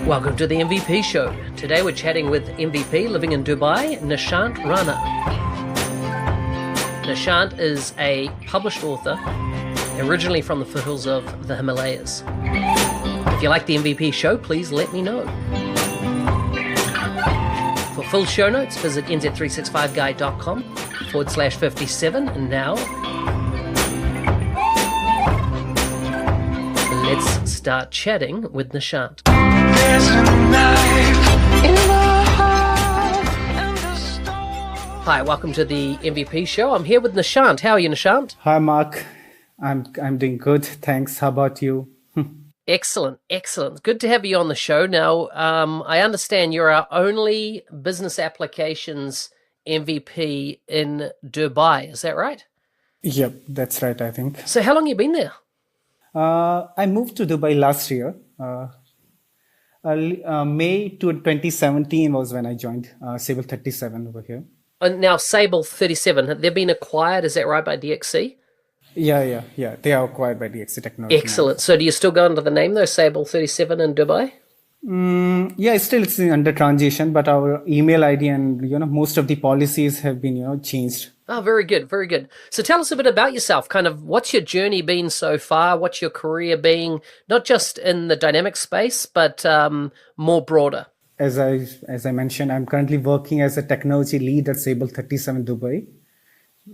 Welcome to the MVP Show. Today we're chatting with MVP living in Dubai, Nishant Rana. Nishant is a published author, originally from the foothills of the Himalayas. If you like the MVP Show, please let me know. For full show notes, visit nz365guide.com/57. And now, let's start chatting with Nishant. Hi, welcome to the MVP Show. I'm here with Nishant. How are you, Nishant? Hi, Mark. I'm doing good. Thanks. How about you? Excellent. Good to have you on the show. Now, I understand you're our only business applications MVP in Dubai. Is that right? Yep, that's right, I think. So how long have you been there? I moved to Dubai last year. May 2017 was when I joined Sable 37 over here. And now Sable 37, they've been acquired, is that right, by DXC? Yeah. They are acquired by DXC Technology. Excellent. Now. So do you still go under the name, though, Sable 37 in Dubai? Yeah, still it's under transition, but our email ID and, most of the policies have been, changed. Oh, very good. So tell us a bit about yourself. Kind of what's your journey been so far? What's your career been, not just in the dynamic space, but more broader? As I mentioned, I'm currently working as a technology lead at Sable 37 Dubai,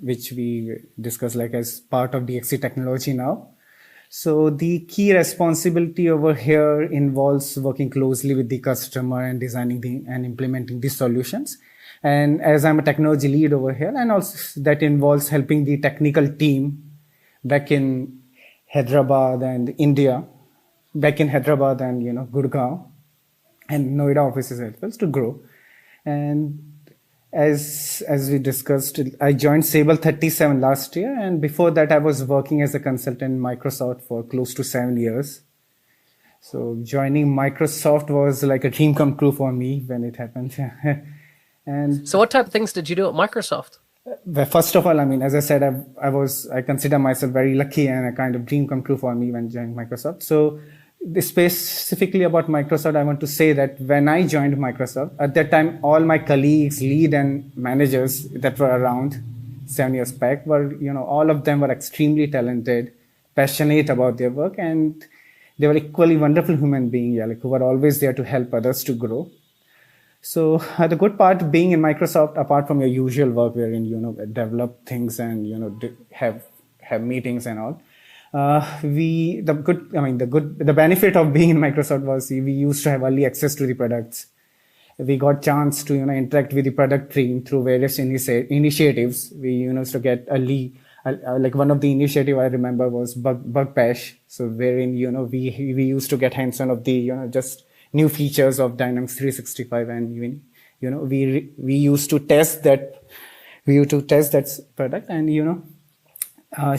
which we discuss as part of DXC Technology now. So the key responsibility over here involves working closely with the customer and designing and implementing the solutions. And as I'm a technology lead over here, and also that involves helping the technical team back in Hyderabad and India, Gurgaon and Noida offices as well to grow. And as we discussed, I joined Sable 37 last year, and before that I was working as a consultant in Microsoft for close to 7 years. So joining Microsoft was like a dream come true for me when it happened. And so what type of things did you do at Microsoft? Well, first of all, as I said, I consider myself very lucky and a kind of dream come true for me when joining Microsoft. So specifically about Microsoft, I want to say that when I joined Microsoft, at that time, all my colleagues, lead and managers that were around 7 years back were, all of them were extremely talented, passionate about their work, and they were equally wonderful human beings, who were always there to help others to grow. So the good part being in Microsoft, apart from your usual work wherein, develop things and, have meetings and all, the benefit of being in Microsoft was we used to have early access to the products. We got chance to, interact with the product team through various initiatives. We used to get early, one of the initiative I remember was Bug Bash. So wherein, we used to get hands on of the, just new features of Dynamics 365, and even, we used to test that product and,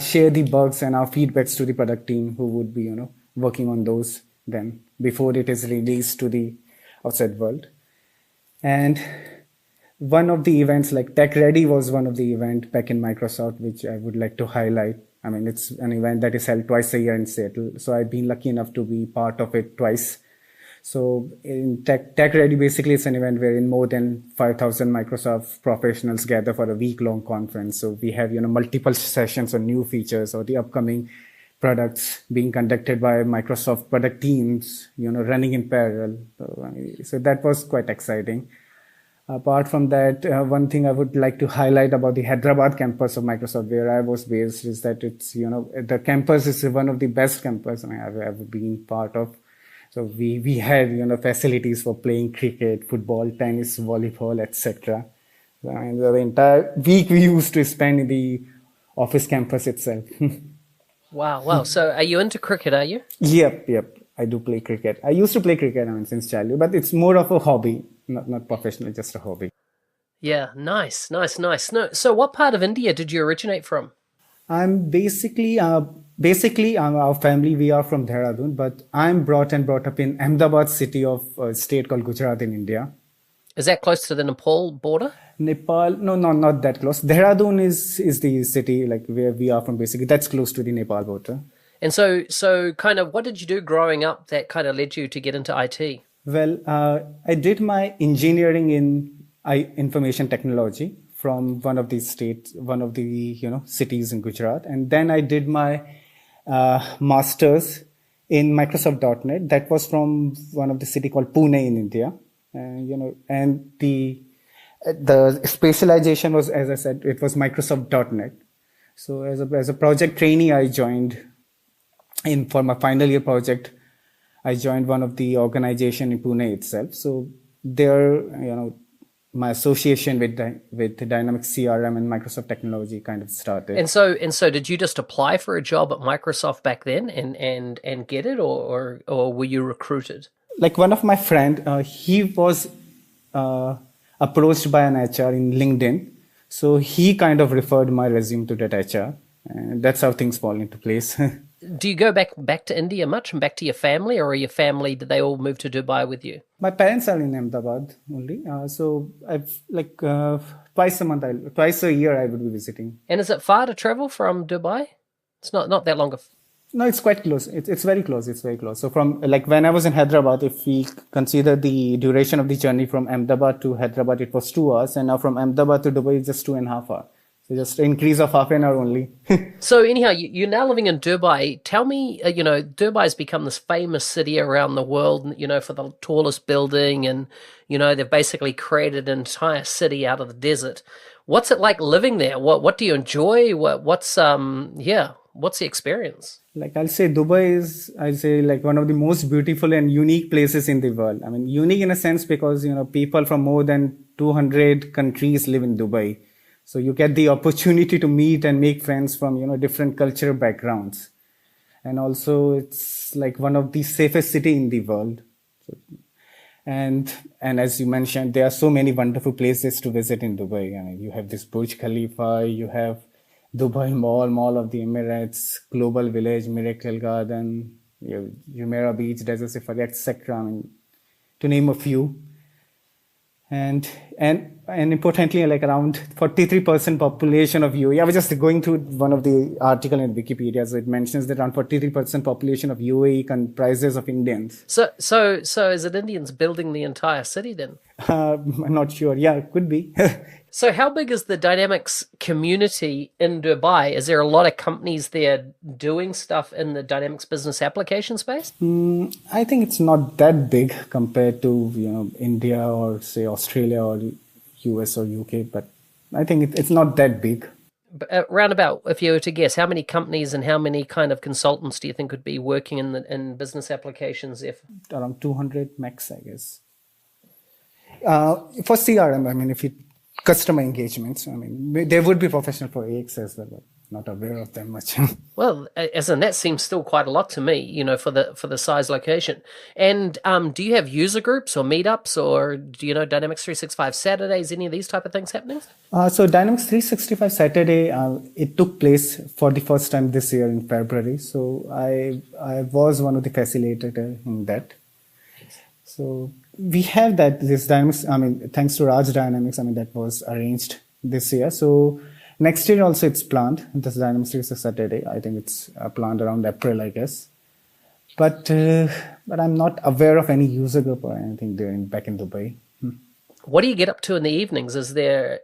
share the bugs and our feedbacks to the product team who would be, working on those then before it is released to the outside world. And one of the events like Tech Ready was one of the event back in Microsoft, which I would like to highlight. It's an event that is held twice a year in Seattle. So I've been lucky enough to be part of it twice. So in Tech Ready, basically it's an event wherein more than 5,000 Microsoft professionals gather for a week-long conference. So we have, multiple sessions on new features or the upcoming products being conducted by Microsoft product teams, running in parallel. So that was quite exciting. Apart from that, one thing I would like to highlight about the Hyderabad campus of Microsoft, where I was based, is that it's, the campus is one of the best campus I've ever been part of. So we had, facilities for playing cricket, football, tennis, volleyball, etc. And the entire week we used to spend in the office campus itself. Wow. So are you into cricket, are you? Yep. I do play cricket. I used to play cricket since childhood, but it's more of a hobby, not professional, just a hobby. Yeah, nice. No, so what part of India did you originate from? I'm basically our family, we are from Dehradun, but I'm brought up in Ahmedabad city of a state called Gujarat in India. Is that close to the Nepal border? Nepal, no, not that close. Dehradun is the city where we are from basically. That's close to the Nepal border. And so kind of what did you do growing up that kind of led you to get into IT? Well, I did my engineering in information technology from one of the states, one of the cities in Gujarat, and then I did my masters in Microsoft.NET. That was from one of the city called Pune in India, and the specialization was, as I said, it was Microsoft.NET. So as a project trainee, I joined in for my final year project. I joined one of the organization in Pune itself. So there, my association with the Dynamics CRM and Microsoft technology kind of started. And so, did you just apply for a job at Microsoft back then and get it, or were you recruited? Like one of my friend, he was approached by an HR in LinkedIn, so he kind of referred my resume to that HR, and that's how things fall into place. Do you go back to India much and back to your family, or are your family, did they all move to Dubai with you? My parents are in Ahmedabad only, so I've like twice a year I would be visiting. And is it far to travel from Dubai? It's not that long of. No, it's quite close. It's very close. It's very close. So from like when I was in Hyderabad, if we consider the duration of the journey from Ahmedabad to Hyderabad, it was 2 hours, and now from Ahmedabad to Dubai, it's just 2.5 hours. So just an increase of half an hour only. So anyhow, you're now living in Dubai. Tell me, Dubai's become this famous city around the world, for the tallest building, and they've basically created an entire city out of the desert. What's it like living there? What do you enjoy? What's the experience? Like I'll say I'll say like one of the most beautiful and unique places in the world. I mean, unique in a sense because, people from more than 200 countries live in Dubai. So you get the opportunity to meet and make friends from, different cultural backgrounds. And also it's like one of the safest city in the world. So, and as you mentioned, there are so many wonderful places to visit in Dubai. I mean, you have this Burj Khalifa, you have Dubai Mall of the Emirates, Global Village, Miracle Garden, Jumeirah Beach, Desert Safari, etc. I mean, to name a few. And importantly, like around 43% population of UAE. I was just going through one of the article in Wikipedia, so it mentions that around 43% population of UAE comprises of Indians. So is it Indians building the entire city then? I'm not sure. Yeah, it could be. So how big is the Dynamics community in Dubai? Is there a lot of companies there doing stuff in the Dynamics business application space? I think it's not that big compared to India or say Australia or US or UK, but I think it's not that big. Roundabout, if you were to guess, how many companies and how many kind of consultants do you think could be working in business applications? If around 200 max, I guess. For CRM, I mean, if you customer engagements, I mean, there would be professional for AX as well, but not aware of them much. Well, as in that seems still quite a lot to me, for the size location. And do you have user groups or meetups, or do you know Dynamics 365 Saturdays, any of these type of things happening? So Dynamics 365 Saturday, it took place for the first time this year in February. So I was one of the facilitators in that. So we have this Dynamics, I mean, thanks to Raj Dynamics, I mean, that was arranged this year. So next year also it's planned, this Dynamics 365 Saturday. I think it's planned around April, I guess. But I'm not aware of any user group or anything there back in Dubai. What do you get up to in the evenings? Is there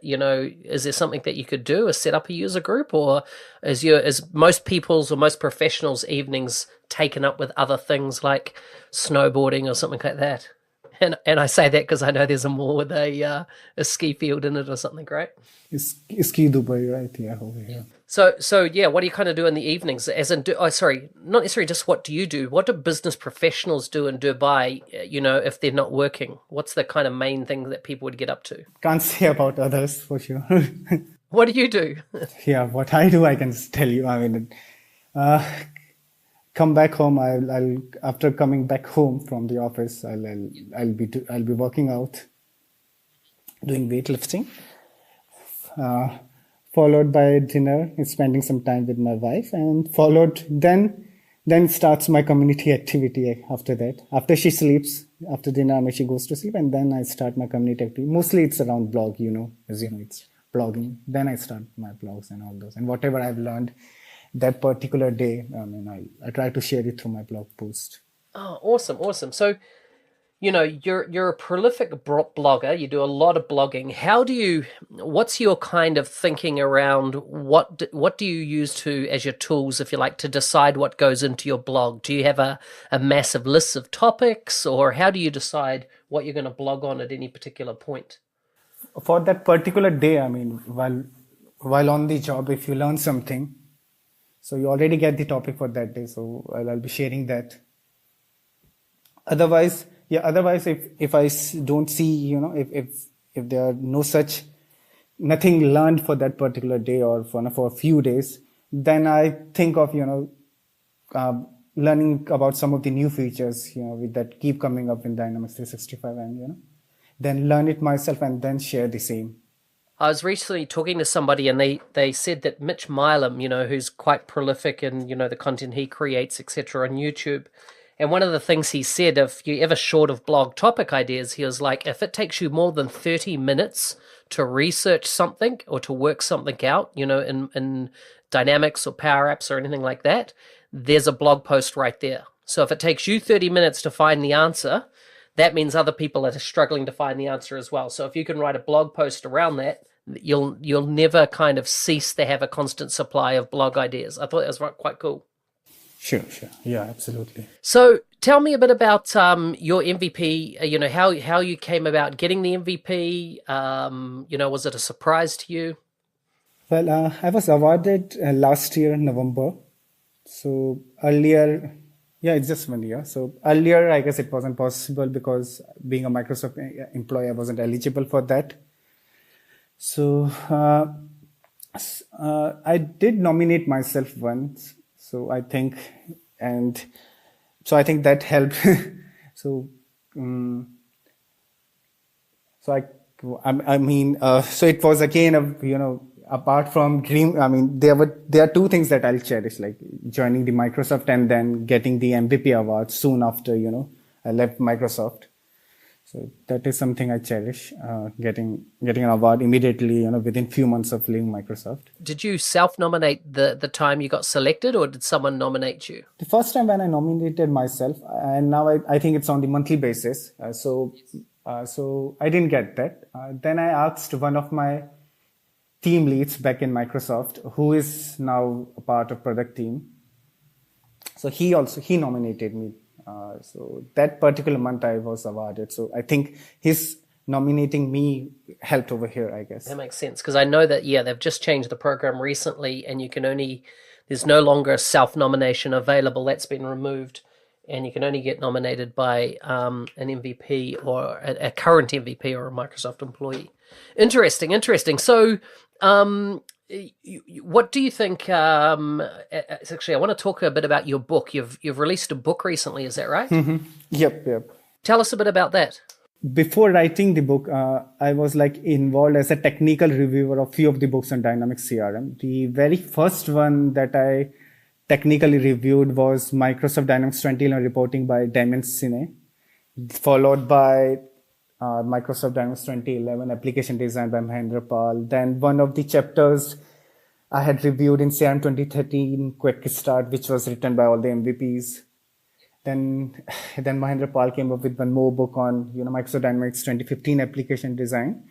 something that you could do, is set up a user group, or is most people's or most professionals' evenings taken up with other things like snowboarding or something like that? And I say that because I know there's a mall with a ski field in it or something, right? Ski Dubai, right? Yeah, over here. So yeah, what do you kind of do in the evenings? As in, not necessarily just what do you do? What do business professionals do in Dubai? If they're not working, what's the kind of main thing that people would get up to? Can't say about others for sure. What do you do? Yeah, what I do, I can tell you. I mean, come back home. I'll after coming back home from the office, I'll be working out, doing weightlifting. Followed by dinner, spending some time with my wife, and then starts my community activity after that. After she sleeps, after dinner, I mean, she goes to sleep, and then I start my community activity. Mostly it's around blog, as you know, it's blogging. Then I start my blogs and all those. And whatever I've learned that particular day, I mean, I try to share it through my blog post. Oh, awesome. So You're a prolific blogger. You do a lot of blogging. What's your kind of thinking around what do you use to as your tools, if you like, to decide what goes into your blog? Do you have a massive list of topics, or how do you decide what you're going to blog on at any particular point? For that particular day, I mean, while on the job, if you learn something, so you already get the topic for that day. So I'll be sharing that. Otherwise, if don't see, if there are nothing learned for that particular day or for a few days, then I think of learning about some of the new features with that keep coming up in Dynamics 365, and then learn it myself and then share the same. I was recently talking to somebody, and they said that Mitch Milam, who's quite prolific in the content he creates, etc., on YouTube. And one of the things he said, if you're ever short of blog topic ideas, he was like, if it takes you more than 30 minutes to research something or to work something out, in Dynamics or Power Apps or anything like that, there's a blog post right there. So if it takes you 30 minutes to find the answer, that means other people are struggling to find the answer as well. So if you can write a blog post around that, you'll never kind of cease to have a constant supply of blog ideas. I thought that was quite cool. Sure. Yeah, absolutely. So tell me a bit about your MVP, how you came about getting the MVP. Was it a surprise to you? Well, I was awarded last year in November. So earlier, it's just 1 year. So earlier, I guess it wasn't possible because being a Microsoft employee, I wasn't eligible for that. So I did nominate myself once. So I think that helped. So it was again apart from dream. I mean, there are two things that I'll cherish, like joining the Microsoft and then getting the MVP award soon after I left Microsoft. So that is something I cherish, getting an award immediately, within few months of leaving Microsoft. Did you self-nominate the time you got selected, or did someone nominate you? The first time when I nominated myself, and now I think it's on the monthly basis. So I didn't get that. Then I asked one of my team leads back in Microsoft, who is now a part of product team. So he nominated me. So that particular month I was awarded. So I think his nominating me helped over here, I guess. That makes sense, because I know that, they've just changed the program recently, and there's no longer a self-nomination available. That's been removed, and you can only get nominated by an MVP or a current MVP or a Microsoft employee. Interesting. So, what do you think? Actually, I want to talk a bit about your book. You've released a book recently, is that right? Mm-hmm. Yep. Tell us a bit about that. Before writing the book, I was involved as a technical reviewer of few of the books on Dynamics CRM. The very first one that I technically reviewed was Microsoft Dynamics 2011 reporting by Damien Sine, followed by Microsoft Dynamics 2011 application design by Mahendra Pal. Then one of the chapters I had reviewed in CRM 2013 Quick Start, which was written by all the MVPs. Then Mahendra Pal came up with one more book on Microsoft Dynamics 2015 application design.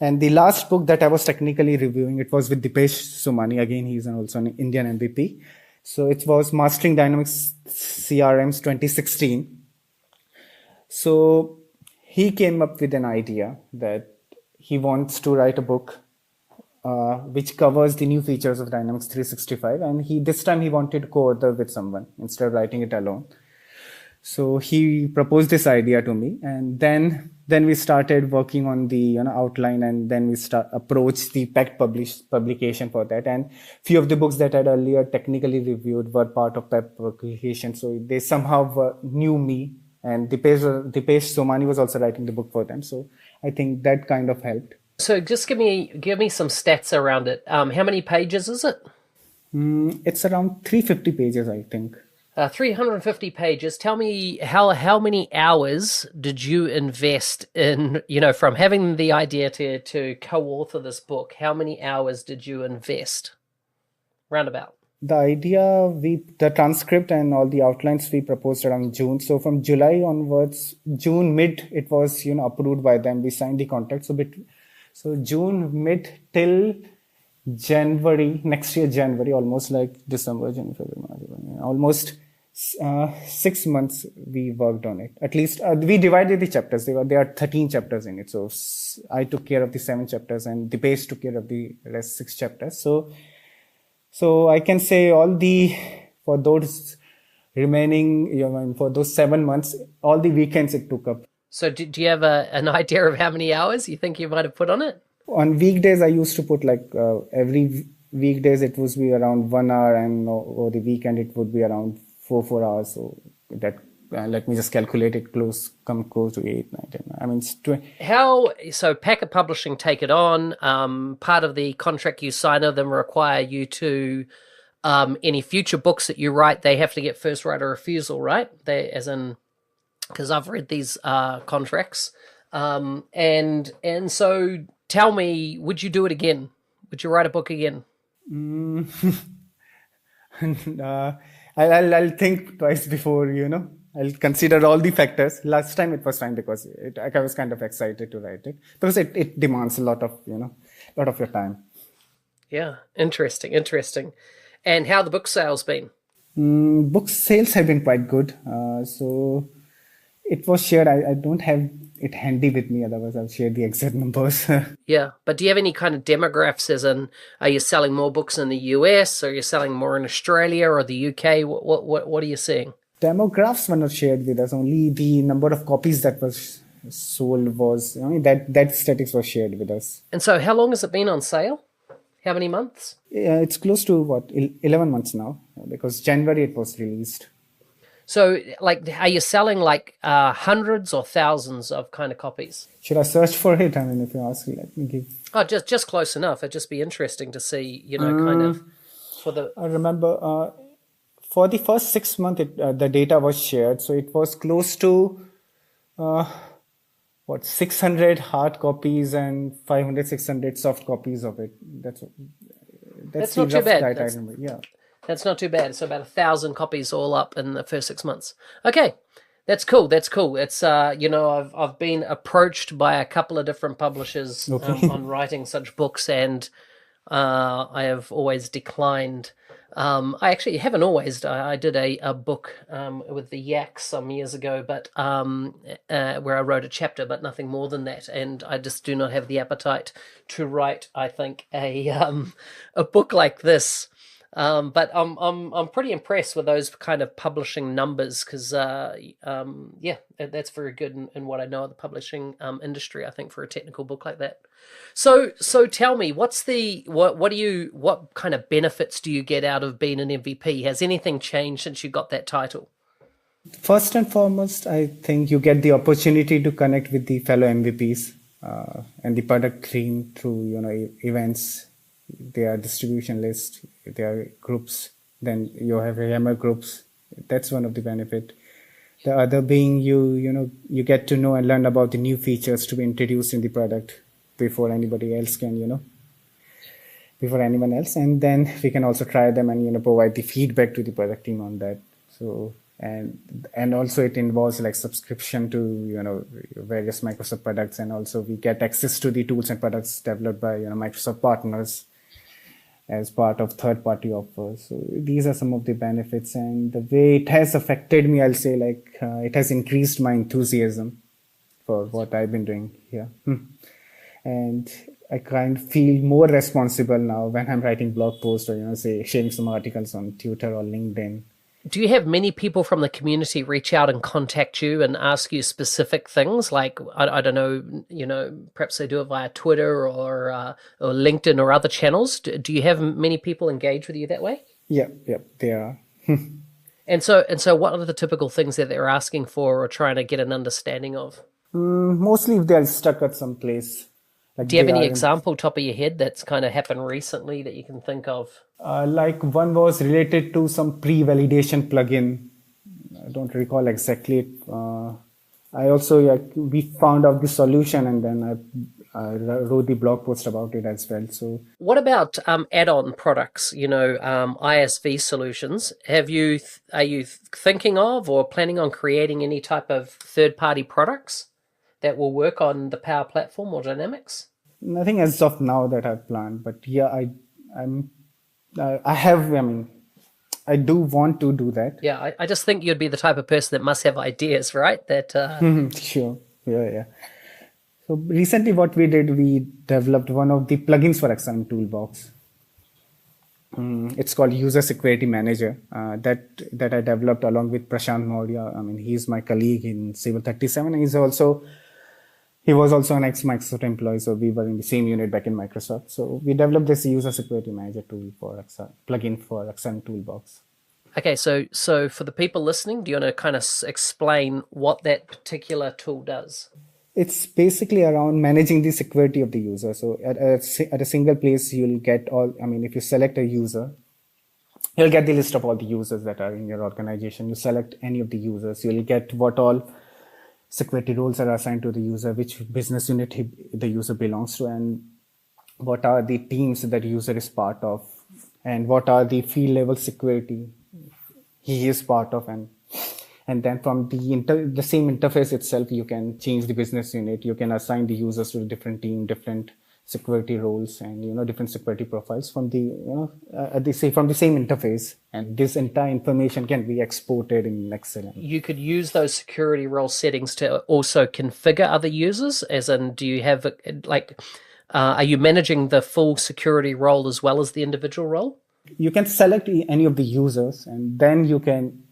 And the last book that I was technically reviewing, it was with Dipesh Somani. Again, he's also an Indian MVP. So it was Mastering Dynamics CRMs 2016. So he came up with an idea that he wants to write a book which covers the new features of Dynamics 365. And this time he wanted to co-author with someone instead of writing it alone. So he proposed this idea to me, and then we started working on the outline, and then we approached the packed publication for that. And few of the books that I had earlier technically reviewed were part of PEP publication, so they somehow knew me. And Dipesh Somani was also writing the book for them, so I think that kind of helped. So just give me some stats around it. How many pages is it? It's around 350 pages, I think. 350 pages. Tell me how many hours did you invest in, from having the idea to co-author this book? How many hours did you invest? Roundabout. The idea, the transcript and all the outlines we proposed around June. So from July onwards, June mid, it was approved by them. We signed the contract. So June mid till January next year, January, almost like December, January, February, March, April, almost 6 months we worked on it. At least we divided the chapters. There are 13 chapters in it. So I took care of the 7 chapters, and the base took care of the rest 6 chapters. So I can say for those remaining, for those 7 months, all the weekends it took up. So do you have an idea of how many hours you think you might have put on it? On weekdays, I used to put every weekdays it would be around 1 hour, and over the weekend it would be around 4 hours. So that let me just calculate it, come close to 8, 9, 10. I mean, it's so Packet Publishing take it on. Part of the contract you sign of them require you to any future books that you write, they have to get first right of refusal, right? Because I've read these contracts, and so tell me, would you do it again? Would you write a book again? I'll think twice before, I'll consider all the factors. Last time it was fine because I was kind of excited to write it, because it demands a lot of your time. Yeah, interesting. And how the book sales been? Book sales have been quite good. So it was shared. I don't have it handy with me, otherwise I'll share the exact numbers. Yeah, but do you have any kind of demographics, as in, are you selling more books in the US, or are you selling more in Australia or the UK? What are you seeing? Demographs were not shared with us. Only the number of copies that was sold was, that statistics was shared with us. And so how long has it been on sale? How many months? It's close to 11 months now, because January it was released. So, are you selling hundreds or thousands of kind of copies? Should I search for it? I mean, if you ask, let me give. Oh, just close enough. It'd just be interesting to see, kind of for the. I remember for the first 6 months, the data was shared. So it was close to 600 hard copies and 500, 600 soft copies of it. That's not too bad. I remember. Yeah. That's not too bad. So about 1,000 copies all up in the first 6 months. Okay, that's cool. It's I've been approached by a couple of different publishers on writing such books, and I have always declined. I actually haven't always. I did a book with the Yaks some years ago, but where I wrote a chapter, but nothing more than that. And I just do not have the appetite to write, I think, a book like this. But I'm pretty impressed with those kind of publishing numbers, because that's very good in what I know of the publishing industry, I think, for a technical book like that. So tell me, what kind of benefits do you get out of being an MVP? Has anything changed since you got that title? First and foremost, I think you get the opportunity to connect with the fellow MVPs and the product team through events, their distribution list, their groups. Then you have YAML groups. That's one of the benefit. The other being you get to know and learn about the new features to be introduced in the product before anybody else can, before anyone else. And then we can also try them and provide the feedback to the product team on that. So and also it involves like subscription to various Microsoft products, and also we get access to the tools and products developed by Microsoft partners as part of third-party offers. So these are some of the benefits, and the way it has affected me, I'll say it has increased my enthusiasm for what I've been doing here. And I kind of feel more responsible now when I'm writing blog posts or, say, sharing some articles on Twitter or LinkedIn. Do you have many people from the community reach out and contact you and ask you specific things? Like, I don't know, perhaps they do it via Twitter or LinkedIn or other channels. Do you have many people engage with you that way? Yeah, they are. And so what are the typical things that they're asking for or trying to get an understanding of? Mostly if they're stuck at some place. Do you have any example top of your head that's kind of happened recently that you can think of? One was related to some pre-validation plugin. I don't recall exactly. I also we found out the solution, and then I wrote the blog post about it as well. So What about add-on products? ISV solutions. Are you thinking of or planning on creating any type of third-party products that will work on the Power Platform or Dynamics? nothing as of now that I've planned, but yeah, I have. I mean, I do want to do that. Yeah, I just think you'd be the type of person that must have ideas, right? That Sure. Yeah. So recently, what we did, we developed one of the plugins for XRM Toolbox. It's called User Security Manager. That I developed along with Prashant Maurya. I mean, he's my colleague in Civil 37. He was also an ex-Microsoft employee, so we were in the same unit back in Microsoft. So we developed this User Security Manager tool for plugin for XRM Toolbox. Okay, so for the people listening, do you want to kind of explain what that particular tool does? It's basically around managing the security of the user. So at a single place, you'll get all, I mean, if you select a user, you'll get the list of all the users that are in your organization. You select any of the users, you'll get what all security roles are assigned to the user, which business unit the user belongs to, and what are the teams that user is part of, and what are the field level security he is part of, and then from the same interface itself, you can change the business unit. You can assign the users to a different team, different security roles, and different security profiles from from the same interface. And this entire information can be exported in Excel. You could use those security role settings to also configure other users. As in, do you have are you managing the full security role as well as the individual role? You can select any of the users, and then you can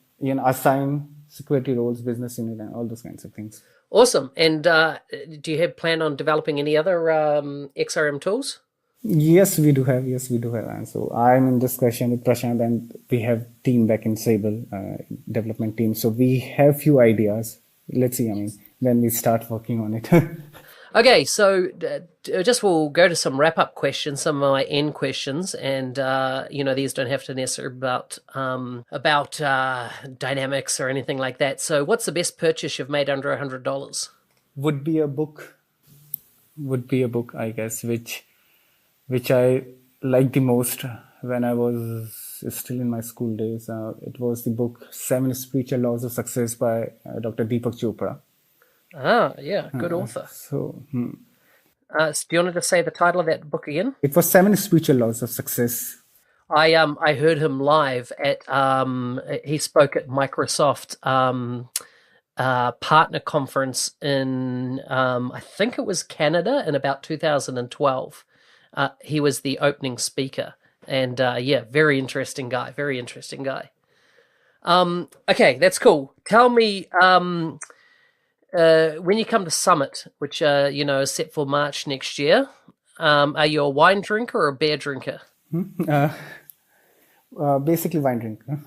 assign security roles, business unit, and all those kinds of things. Awesome. And do you have plan on developing any other XRM tools? Yes, we do have. And so I'm in discussion with Prashant, and we have team back in Sable, development team. So we have few ideas. Let's see. I mean, when we start working on it. Okay, so just we'll go to some wrap-up questions, some of my end questions, and these don't have to necessarily about dynamics or anything like that. So, what's the best purchase you've made under $100? Would be a book, I guess, which I liked the most when I was still in my school days. It was the book 7 Spiritual Laws of Success by Dr. Deepak Chopra. Ah, yeah, good author. So, do you want to say the title of that book again? It was 7 Spiritual Laws of Success. I heard him live at he spoke at Microsoft partner conference in I think it was Canada in about 2012. He was the opening speaker, and very interesting guy. Okay, that's cool. Tell me. When you come to Summit, which is set for March next year, are you a wine drinker or a beer drinker? Basically wine drinker.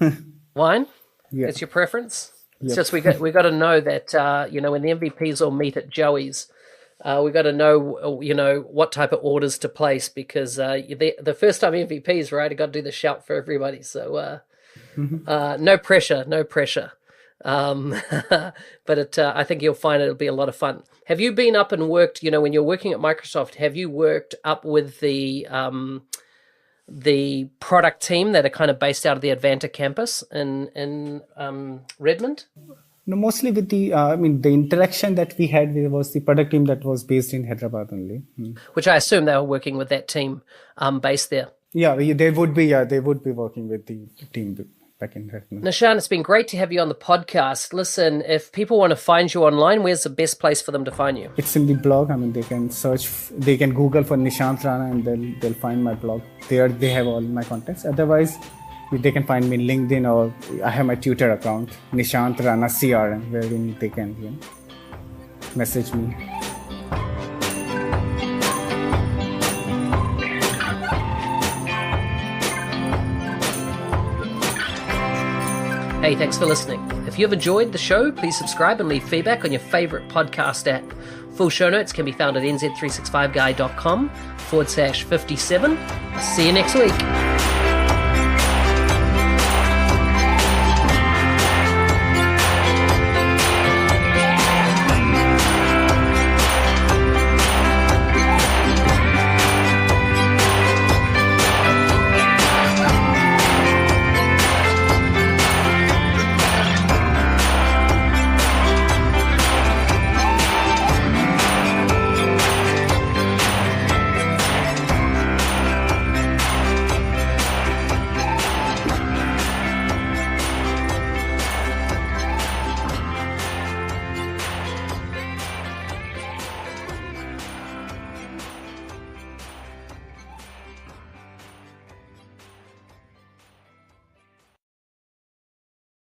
Wine? Yeah. It's your preference? Yep. It's just we got to know that when the MVPs all meet at Joey's, we got to know what type of orders to place, because the first time MVPs, right? I got to do the shout for everybody. So no pressure. But I think you'll find it'll be a lot of fun. Have you been up and worked, when you're working at Microsoft, have you worked up with the product team that are kind of based out of the Advanta campus in Redmond? No, mostly with the interaction that we had was the product team that was based in Hyderabad only. Which I assume they were working with that team based there. Yeah, they would be working with the team back in Redmond. Nishant, it's been great to have you on the podcast. Listen, if people want to find you online, where's the best place for them to find you? It's in the blog. I mean, they can Google for Nishant Rana, and they'll find my blog. There they have all my contacts. Otherwise, they can find me in LinkedIn, or I have my Twitter account, Nishant Rana CRM, wherein they can message me. Hey, thanks for listening. If you've enjoyed the show, please subscribe and leave feedback on your favorite podcast app. Full show notes can be found at nz365guy.com/57. See you next week.